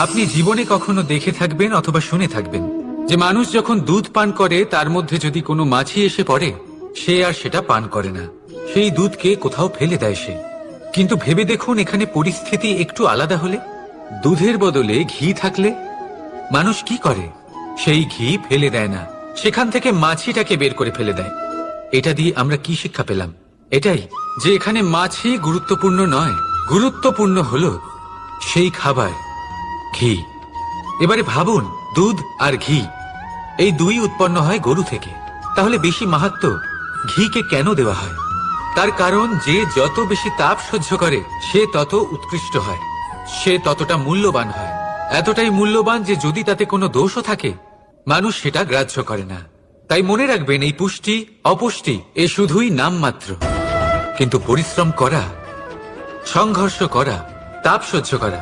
আপনি জীবনে কখনো দেখে থাকবেন অথবা শুনে থাকবেন যে মানুষ যখন দুধ পান করে তার মধ্যে যদি কোনো মাছি এসে পড়ে, সে আর সেটা পান করে না, সেই দুধকে কোথাও ফেলে দেয় সে। কিন্তু ভেবে দেখুন, এখানে পরিস্থিতি একটু আলাদা হলে, দুধের বদলে ঘি থাকলে মানুষ কি করে? সেই ঘি ফেলে দেয় না, সেখান থেকে মাছিটাকে বের করে ফেলে দেয়। এটা দিয়ে আমরা কি শিক্ষা পেলাম? এটাই যে এখানে মাছি গুরুত্বপূর্ণ নয়, গুরুত্বপূর্ণ হলো সেই খাবার, ঘি। এবারে ভাবুন, দুধ আর ঘি এই দুই উৎপন্ন হয় গরু থেকে, তাহলে বেশি মাহাত্ম্য ঘিকে কেন দেওয়া হয়? তার কারণ যে যত বেশি তাপ সহ্য করে সে তত উৎকৃষ্ট হয়, সে ততটা মূল্যবান হয়, এতটাই মূল্যবান যে যদি তাতে কোনো দোষও থাকে মানুষ সেটা গ্রাহ্য করে না। তাই মনে রাখবেন, এই পুষ্টি অপুষ্টি এ শুধুই নামমাত্র, কিন্তু পরিশ্রম করা, সংঘর্ষ করা, তাপ সহ্য করা